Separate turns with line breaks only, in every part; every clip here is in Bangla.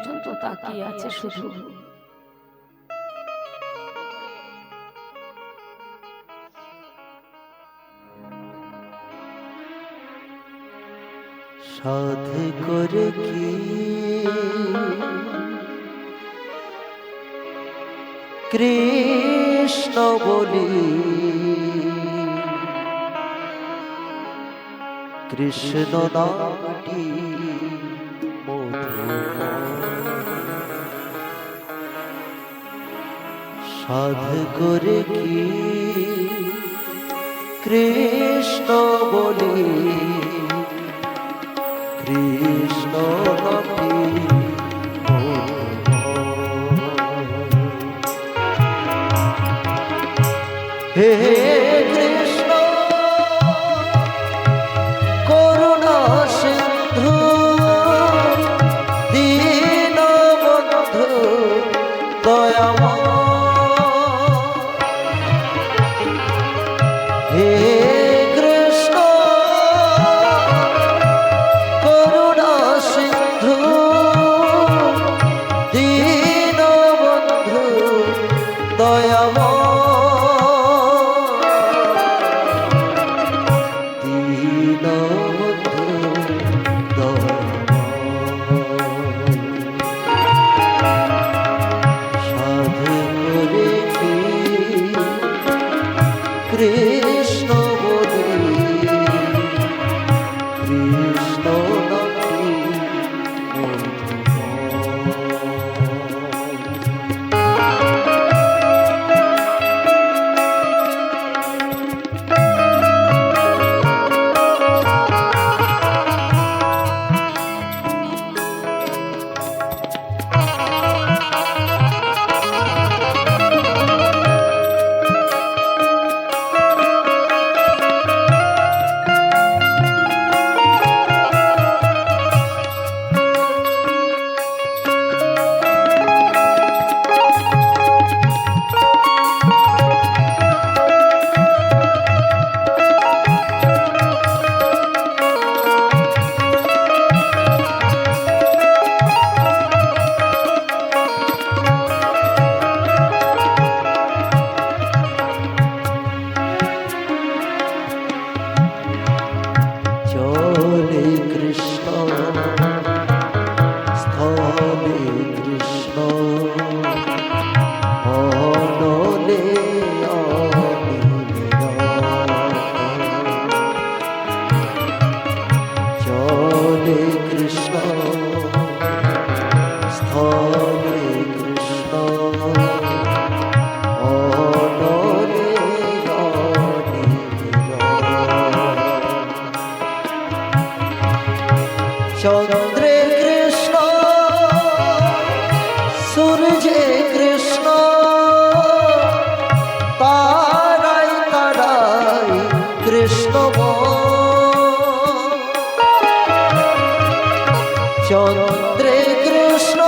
পর্যন্ত তাকিয়ে আছে শুধু।
সাধে করে কি কৃষ্ণ বলি, কৃষ্ণ নামটি সাধে করে কি কৃষ্ণ বলি, কৃষ্ণ নামটি হে কৃষ্ণ করুণা সিন্ধু দীনবন্ধু দয়াময়, হে কৃষ্ণ করুণা সিন্ধু দীনবন্ধু দয়াময়, কৃষ্ণ বলি, কৃষ্ণ নামটি চন্দ্রে কৃষ্ণ সূর্যে কৃষ্ণ তারাই তারাই কৃষ্ণ, চন্দ্রে কৃষ্ণ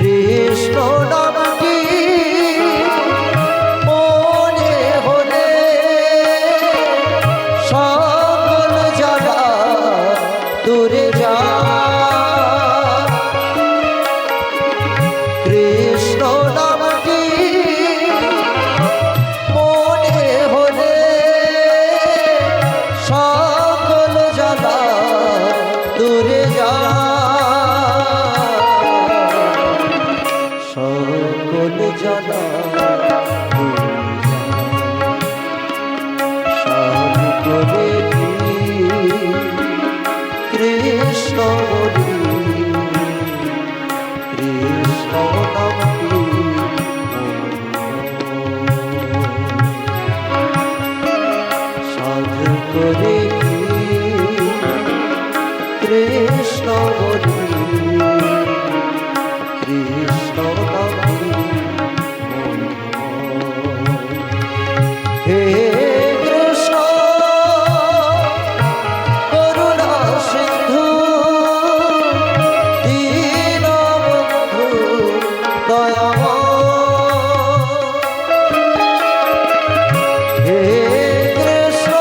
কৃষ্ণ নামটি মনে হলে সকল জ্বালা দূরে যায়। কৃষ্ণ নামটি মনে হলে সকল জ্বালা দূরে যায়। সকল জ্বালা সাধ করে কৃষ্ণ বলি, কৃষ্ণ নামটি সাধ করে কৃষ্ণ বলি, কৃষ্ণ নামটি হে কৃষ্ণ করুণা সিন্ধু দীনবন্ধু দয়াময়। হে কৃষ্ণ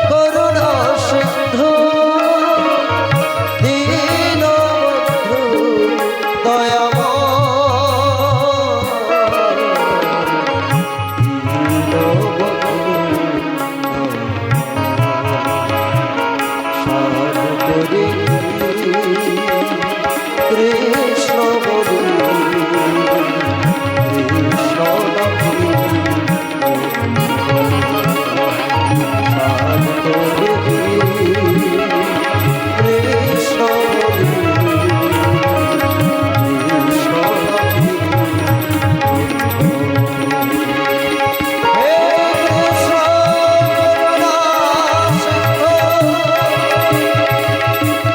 করুণা সিন্ধু দীনবন্ধু দয়াময়। কৃষ্ণ বলি, কৃষ্ণ নামটি সাধ করে কৃষ্ণ বলি, কৃষ্ণ নামটি হে কৃষ্ণ করুণা সিন্ধু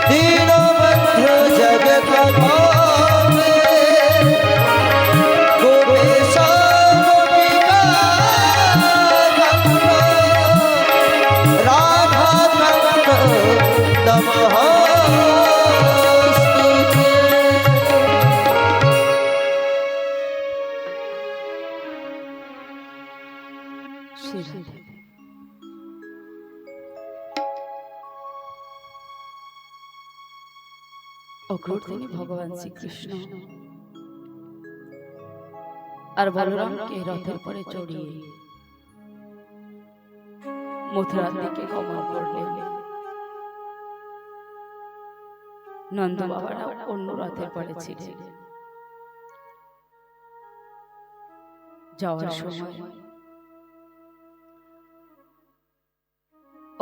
দীনবন্ধু জগৎ গোপেশ গোপিকা রাধা কান্ত নমস্তুতে।
অগ্রসর ভগবান শ্রীকৃষ্ণ আর বলরামকে রথের পরে চড়িয়ে মথুরার দিকে গমন করলেন। নন্দ বাবারা অন্য রথের পরে ছিলেন। যাওয়ার সময়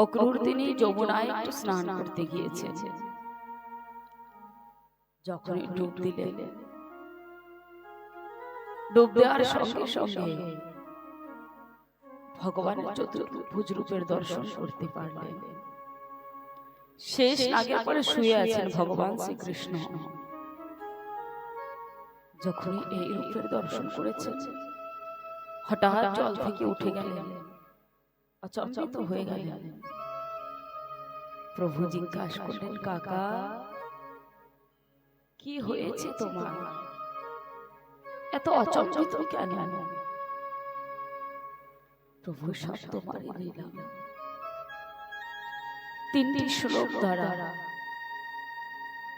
অক্রূর তিনি যমুনায় একটু স্নান করতে গিয়েছেন। যখন ডুব দিলেন, ডুব দেওয়ার সঙ্গে সঙ্গে ভগবানের চতুর্ভুজ রূপের দর্শন করতে পারলেন। শেষ নাগের পরে শুয়ে আছেন ভগবান শ্রীকৃষ্ণ। যখনই এই রূপের দর্শন করেছেন, হঠাৎ জল থেকে উঠে গেলেন, অচম্বিত হয়ে গেলেন। প্রভু জিজ্ঞাসা করলেন, কাকা কি হয়েছে তোমার, এত অচঞ্চল কেন? প্রভু সব তোমারই লীলা। তিনটি শ্লোক দ্বারা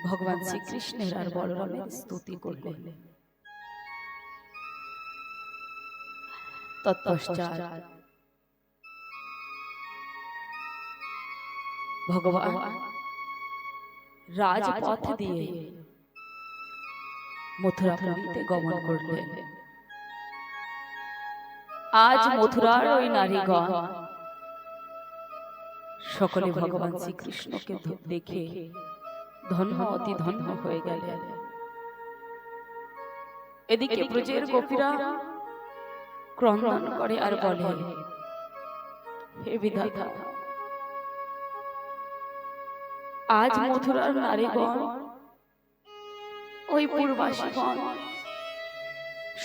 ভগবান শ্রীকৃষ্ণের আর বলরামের স্তুতি করলেন। তৎপশ্চাৎ ভগবান রাজপথ দিয়ে মথুরাপুরীতে গমন করলেন। আজ মথুরার ওই নারীগণ সকলে ভগবান শ্রীকৃষ্ণকে দেখে ধন্য অতি ধন্য হয়ে গেলেন। এদিকে ব্রজের গোপীরা ক্রন্দন করে আর বলে, হে বিধাতা, আজ মথুরার নারীগণ, ওই পূর্বাসীগণ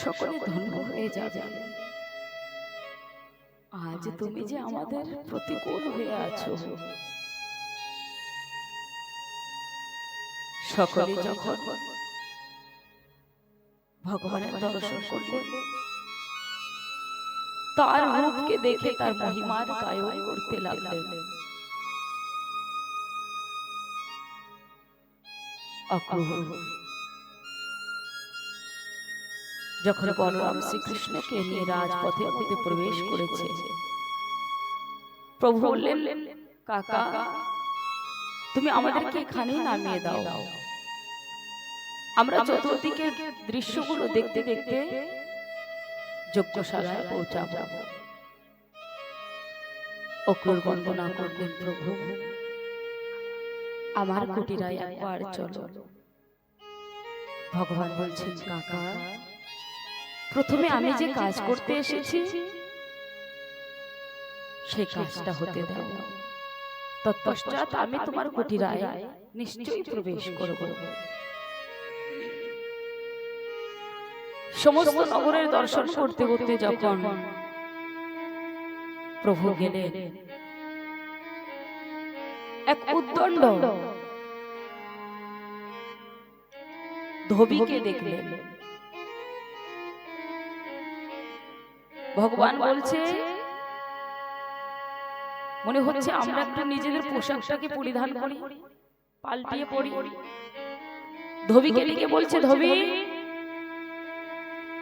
সকলে ধন্য হয়ে যাবে। আজ তুমি যে আমাদের প্রতিকূল হয়ে আছো। সকলে যখন ভগবানের দর্শন করলেন। তার রূপকে দেখে তার মহিমার গায়ন করতে লাগলেন। অক্রূর যখন বলরাম শ্রীকৃষ্ণকে নিয়ে রাজপথের মধ্যে প্রবেশ করেছে, প্রভু বললেন, কাকা তুমি আমাদেরকে এখানেই নামিয়ে দাও, আমরা চতুর্দিকের দৃশ্যগুলো দেখতে দেখতে যজ্ঞশালায় পৌঁছাবো। অক্রূর বন্দনা করলেন, প্রভু আমার কুটিরায় একবার চলো। ভগবান বলছেন, কাকা প্রথমে আমি যে কাজ করতে এসেছি সেই কাজটা হতে দাও, তৎপশ্চাৎ আমি তোমার কুটিরায় নিশ্চয়ই প্রবেশ করব। সমস্ত নগরের দর্শন করতে করতে যখন প্রভু গেলেন, এক উদ্দণ্ড ধোবিকে দেখলেন। ভগবান বলছে, মনে হচ্ছে আমরা একটু নিজেদের পোশাকটাকে পরিধান করি, পাল্টিয়ে পড়ি। ধোবিকে লিখে বলছে, ধোবি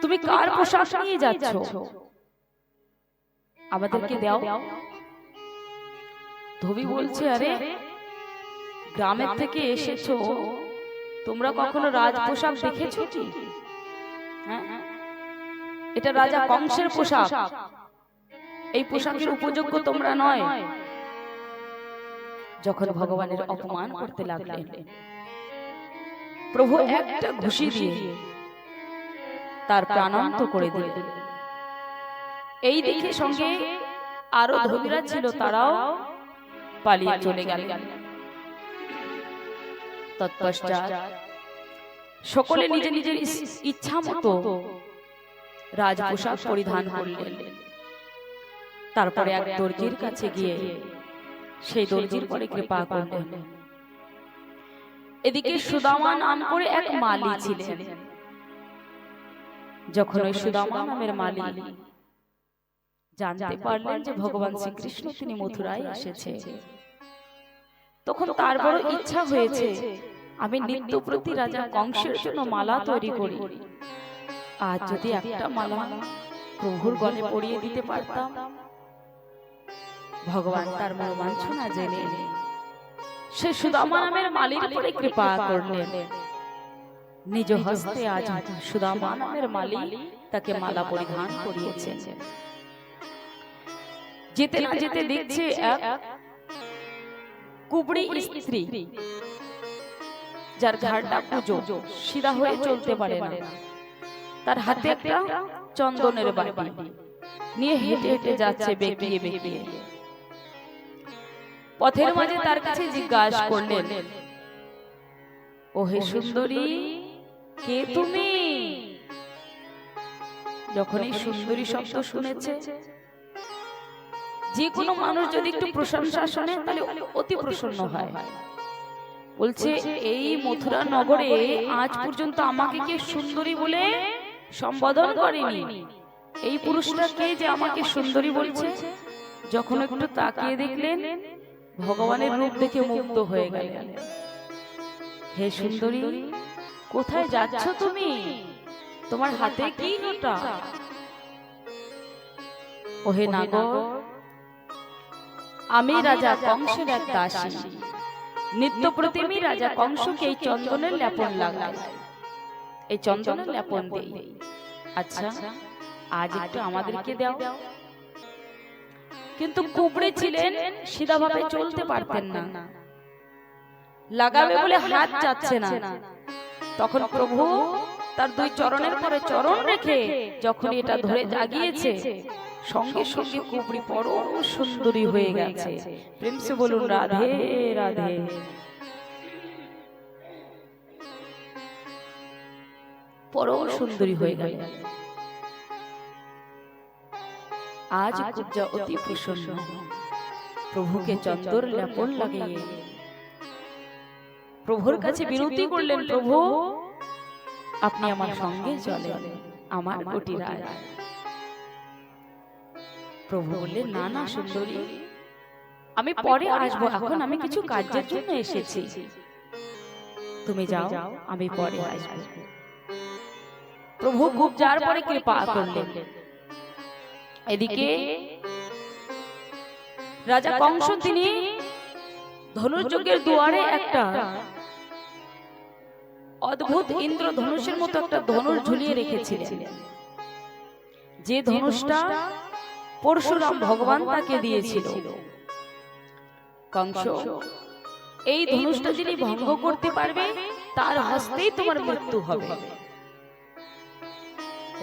তুমি কার পোশাক নিয়ে যাচ্ছ, আমাদেরকে দাও। ধোবি বলছে, আরে গ্রামের থেকে এসেছো, তোমরা কখনো রাজ পোশাক দেখেছো কি? হ্যাঁ, এটা রাজা কংসের পোশাক, এই পোশাকের উপযোগ্য তোমরা নয়। যখন ভগবানের অপমান করতে লাগলেন, প্রভু একটা ঘুষি দিয়ে তার প্রাণান্ত করে দিলেন। এই দেখে সঙ্গে আরো ধনীরা ছিল, তারাও পালিয়ে চলে গেলেন। তৎপশ্চাৎ সকলে নিজে নিজের ইচ্ছা মতো রাজ পোশাক পরিধান করলেন। তারপরে এক দর্জির কাছে গিয়ে সেই দর্জির পরে কৃপা করলেন। এদিকে সুদামা নাম করে এক মালি ছিলেন। যখন ওই সুদামা নামের মালি জানতে পারলেন যে ভগবান শ্রীকৃষ্ণ তিনি মথুরায় এসেছে, তখন তার বড় ইচ্ছা হয়েছে, আমি নিত্যপ্রতি রাজা কংসের জন্য মালা তৈরি করি, আজ যদি একটা মালা প্রভুর গলে পরিয়ে দিতে পারতাম। ভগবান তার মনোবাঞ্ছনা জেনে সে সুদামা নামের মালির উপরে কৃপা করলেন। নিজ হস্তে আজ সুদামা নামের মালি তাকে মালা পরিধান করিয়েছেন। যেতে না যেতে দেখছে এক কুবড়ি স্ত্রী, যার ঘাড়টা কুঁজো, সিধা হয়ে চলতে পারে না, তার হাতে একটা চন্দনের বাটি নিয়ে হেঁটে হেঁটে যাচ্ছে বেঁকিয়ে বেঁকিয়ে। পথের মাঝে তার কাছে জিজ্ঞাসা করলেন, ও হে সুন্দরী, কে তুমি? যখন এই সুন্দরী শব্দ শুনেছে, যে কোনো মানুষ যদি একটু প্রশংসা শোনে তাহলে অতি প্রসন্ন হয়। বলছে, এই মথুরা নগরে আজ পর্যন্ত আমাকে কে সুন্দরী বলে সম্বোধন করেনি। এই পুরুষটা কে যে আমাকে সুন্দরী বলছে? যখন একটু তাকিয়ে দেখলেন, ভগবানের রূপ দেখে মুগ্ধ হয়ে গেলেন। হে সুন্দরী, কোথায় যাচ্ছ তুমি? তোমার হাতে কি ওটা? ওহে নাগর, আমি রাজা কংসের এক দাসী, নিত্য প্রতিমী রাজা কংসকে এই চন্দনের লেপন লাগাই, এই চন্দনের লেপন দেই। আচ্ছা, আজ একটু আমাদেরকে দাও। কিন্তু কুবড়ে ছিলেন, সিধাভাবে চলতে পারতেন না, লাগাবে বলে হাত যাচ্ছে না। তখন প্রভু তার দুই চরণের পরে চরণ রেখে যখন এটা ধরে জাগিয়েছে, সঙ্গে সঙ্গে কুবড়ি পরম সুন্দরী হয়ে গেছে। প্রেম সে বলুন রাধে রাধে। পরম সুন্দরী হয়ে গেল। আজ কুব্জা অতি প্রসন্ন, প্রভুকে চন্দর লেপন লাগিয়ে প্রভুর কাছে বিনতি করলেন, প্রভু আপনি আমার সঙ্গে চলেন আমার কুটিরায়। প্রভু বললেন, না না সুন্দরী, আমি পরে আসবো, এখন আমি কিছু কাজের জন্য এসেছি, তুমি যাও, আমি পরে আসবো। প্রভু খুব যার পরে কৃপা করলেন। এদিকে রাজা কংস তিনি ধনুর্যজ্ঞের দুয়ারে একটা অদ্ভুত ইন্দ্রধনুষের মতো একটা ধনুষ ঝুলিয়ে রেখেছিলেন, যে ধনুষটা পরশুরাম ভগবান তাকে দিয়েছিল। কংস, এই ধনুষটা যিনি ভঙ্গ করতে পারবে তার হস্তেই তোমার মৃত্যু হবে।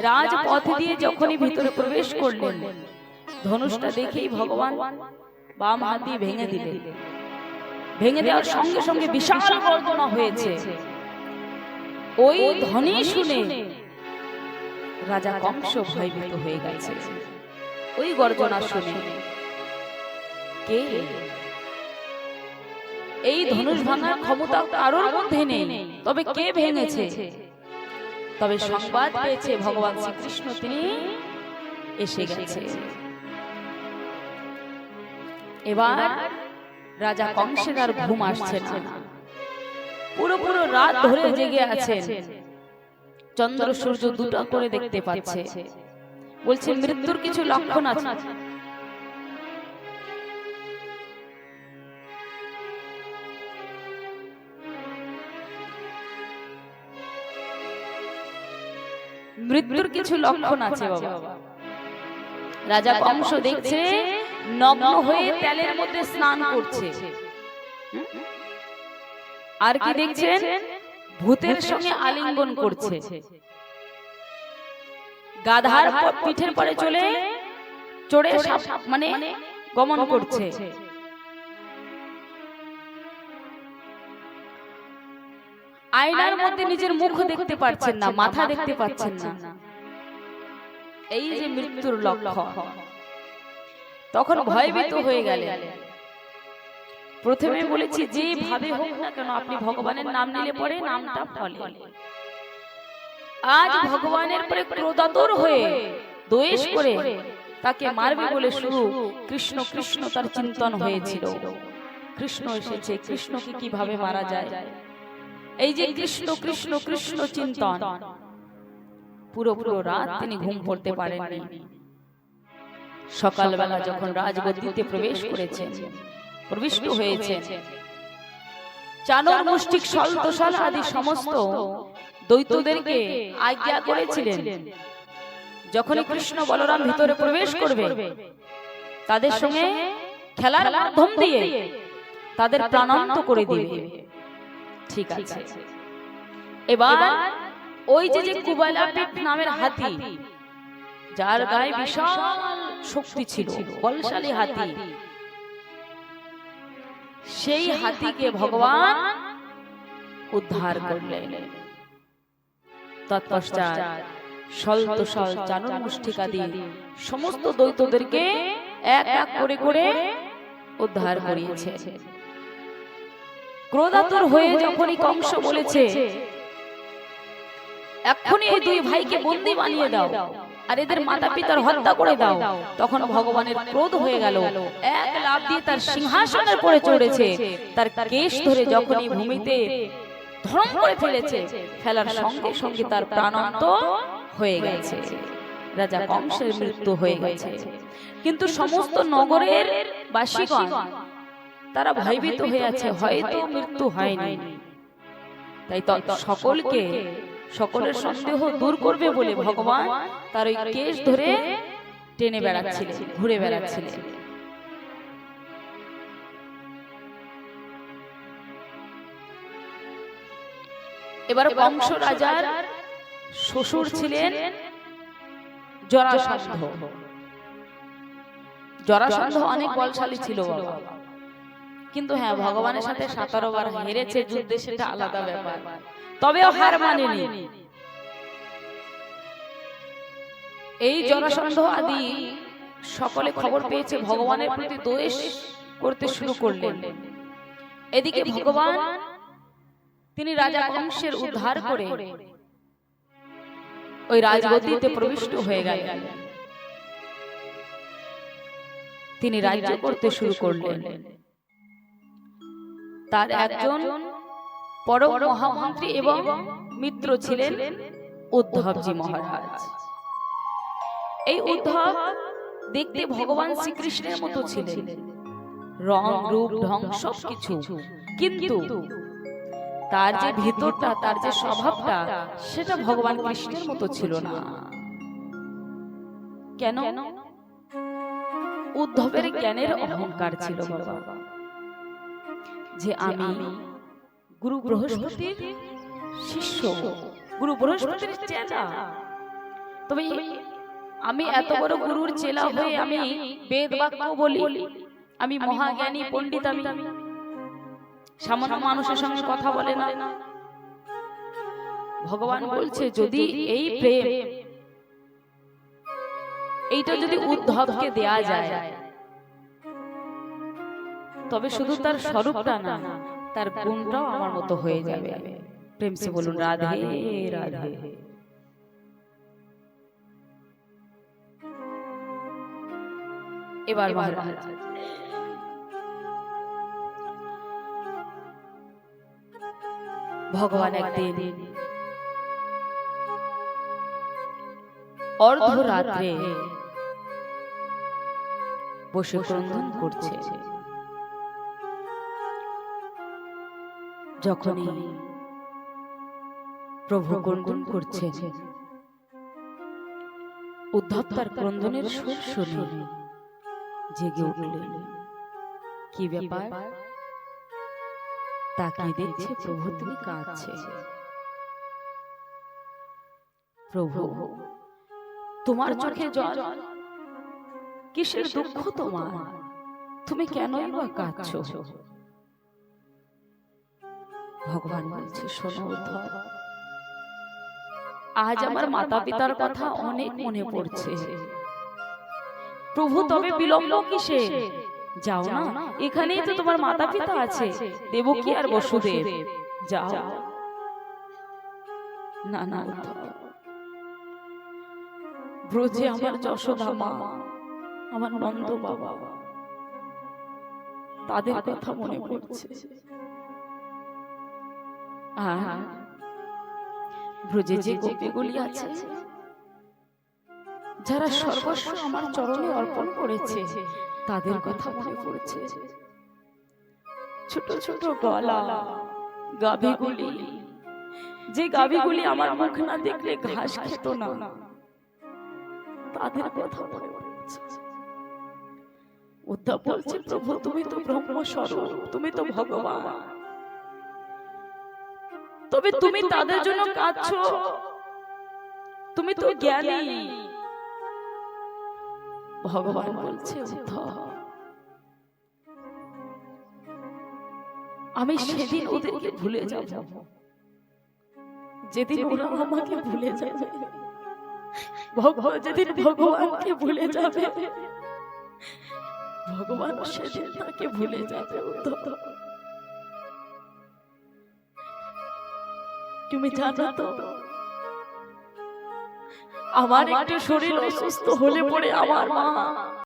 রাজপথ দিয়ে যখনই ভিতরে প্রবেশ করলেন, ধনুষটা দেখেই ভগবান বাম হাত দিয়ে ভেঙে দিলেন। ভেঙে দেওয়ার সঙ্গে সঙ্গে বিশাল গর্জনা হয়েছে। ওই ধ্বনি শুনে রাজা কংস ভয়ভীত হয়ে গেছে। ওই গর্জনা শুনে কে? এই ধনুষ ভাঙার ক্ষমতা কারোর মধ্যে নেই, তবে কে ভেঙেছে? তবে সংবাদ পেয়েছে ভগবান শ্রীকৃষ্ণ, তিনি এসে গেছে। এবার রাজা কংসের আর ঘুম আসছে না, পুরো পুরো রাত ধরে জেগে আছেন। চন্দ্র সূর্য দুটো করে দেখতে পাচ্ছে। বলছে মৃত্যুর কিছু লক্ষণ আছে। মৃত্যুর কিছু লক্ষণ আছে বাবা। রাজা কংস দেখছে নগ্ন হয়ে তেলের মধ্যে স্নান করছে। আর কি দেখছেন? ভূতের সঙ্গে আলিঙ্গন করছে। গাধার পিঠের পরে চড়ে মানে গমন করছে। আয়নার মধ্যে নিজের মুখ দেখতে পাচ্ছেন না, মাথা দেখতে পাচ্ছেন না। এই যে মৃত্যুর লক্ষণ। তখন ভয়ভীত হয়ে গেলেন। প্রথমে বলেছি যেভাবে হোক না কেন আপনি ভগবানের নাম নিলে পরে নামটা ফলে। আজ ভগবানের পরে ক্রোধাতুর হয়ে দ্বেষ করে তাকে মারবে বলে শুরু কৃষ্ণ কৃষ্ণ তার চিন্তন হয়েছিল। কৃষ্ণ এসেছে, কৃষ্ণকে কিভাবে মারা যায়, এই যে কৃষ্ণ কৃষ্ণ কৃষ্ণ চিন্তন, পুরো পুরো রাত তিনি ঘুম পড়তে পারেননি। সকালবেলা যখন রাজগদ্দিতে প্রবেশ করেছেন, প্রবিষ্ট হয়েছেন, চাণর মুষ্টিক সলতোষাল আদি সমস্ত দৈত্যদেরকে আজ্ঞা করেছিলেন যখনই কৃষ্ণ বলরাম ভিতরে প্রবেশ করবে তাদের সঙ্গে খেলার মাধ্যম দিয়ে তাদের প্রাণান্ত করে দিবে। ঠিক আছে। এবার ওই যে কুবালাপিঠ নামের হাতি, যার গায়ে বিশাল শক্তি ছিল, বলশালী হাতি, সেই হাতিকে ভগবান উদ্ধার করলেন। তৎপশ্চাৎ সলতোষাল চাণর মুষ্টিকাদি সমস্ত দৈত্যদেরকে এক এক করে করে উদ্ধার করিয়েছে। ক্রোধাতুর হয়ে যখনই কংস বলেছে এক্ষুনি এই দুই ভাইকে বন্দী বানিয়ে দাও আর এদের মাতা পিতার হত্যা করে দাও, তখন ভগবানের ক্রোধ হয়ে গেল। এক লাফ দিয়ে তার সিংহাসনের পরে চড়েছে, তার কেশ ধরে যখনই ভূমিতে ধরম করে ফেলেছে, ফেলার সঙ্গে সঙ্গে তার প্রাণান্ত হয়ে গেছে। রাজা কংসের মৃত্যু হয়ে গেছে। কিন্তু সমস্ত নগরের বাসীগণ তারা ভয়ভীত হয়ে আছে, হয়তো মৃত্যু হয়নি। তাই সকলের সন্দেহ দূর করবে বলে ভগবান তার ওই কেশ ধরে টেনে বেড়াচ্ছিলেন, ঘুরে বেড়াচ্ছিলেন। এবার কংস রাজার শ্বশুর ছিলেন জরাসন্ধ। জরাসন্ধ অনেক বলশালী ছিল বাবা, কিন্তু হ্যাঁ ভগবানের সাথে 17 বার হেরেছে যুদ্ধে, সেটা আলাদা ব্যাপার, তবেও হার মানেনি। এই জরাসন্ধ আদি সকলে খবর পেয়েছে, ভগবানের প্রতি দ্বেষ করতে শুরু করলেন। এদিকে ভগবান তিনি রাজা কংসের উদ্ধার করে ওই রাজগদ্দিতে প্রবিষ্ট হয়ে গেলেন। তিনি রাজ্য করতে শুরু করলেন। তার একজন পরম মহামন্ত্রী এবং মিত্র ছিলেন উদ্ধবজি মহারাজ। এই উদ্ধব দেখতে ভগবান শ্রীকৃষ্ণের মতো ছিলেন, রং রূপ ঢং সবকিছু, কিন্তু তার যে ভিতরটা, তার যে স্বভাবটা, সেটা ভগবান কৃষ্ণের মতো ছিল না। কেন? উদ্ধবের জ্ঞানের অহংকার ছিল বাবা, যে আমি গুরু বৃহস্পতির শিষ্য, গুরু বৃহস্পতির চেলা, তবে আমি এত বড় গুরুর চেলা হয়ে আমি বেদ বাক্য বলি, আমি মহাজ্ঞানী পণ্ডিত, আমি সামান্য মানুষের সঙ্গে কথা বলে না। ভগবান বলছে যদি এই প্রেম, এইটা যদি উদ্ধবকে দেয়া যায়, তবে শুধু তার স্বরূপটা না, তার গুণটাও আমার মতো হয়ে যাবে। প্রেম সে বলুন রাধে রাধে। এবার মহারাজ ভগবান একদিন অর্ধরাত্রে বসে ক্রন্দন করছে। যখনই প্রভু ক্রন্দন করছে, উদ্ধব তার ক্রন্দনের সুর শুনে জেগে উঠলেন। কি ব্যাপার? তাকিয়ে দেখছে প্রভু তিনি কাঁদছে। প্রভু, তোমার চোখে জল, কিসের দুঃখ তোমার? তুমি কেনই বা কাঁদছো? ভগবান বলছে, শোনো উদ্ধব, আজ আমার মাতা পিতার কথা অনেক মনে পড়ছে। প্রভু, তবে বিলম্ব কিসে? যাও না, এখানেই তো তোমার মাতা পিতা আছে, দেবকী আর বসুদেব, যাও। না না উদ্ধব, ব্রজে আমার যশোদা মা, আমার নন্দ বাবা, তাদের কথা মনে পড়ছে। আর ব্রজে যে গোপীগুলি আছে, যারা সর্বস্ব আমার চরণে অর্পণ করেছে, তাদের কথা মনে পড়ছে। ছোট ছোট গলা গাভীগুলি, যে গাভীগুলি আমার মুখ না দেখলে ঘাস খেত না, তাদের কথা মনে পড়ছে। উদ্ধব বলছে, প্রভু তুমি তো ব্রহ্মস্বরূপ, তুমি তো ভগবান, তবে তুমি তাদের জন্য কাঁদছো, তুমি তো জ্ঞানী। ভগবান বলছে, উদ্ধব, আমি সেদিন ওদেরকে ভুলে যাব, যেদিন ওরা আমাকে ভুলে যাবে। যেদিন ভগবানকে ভুলে যাবে, ভগবান সেদিন তাকে ভুলে যাবে। উদ্ধব, তুমি জানো তো, আমার একটু শরীর অসুস্থ হলে পরে আমার মা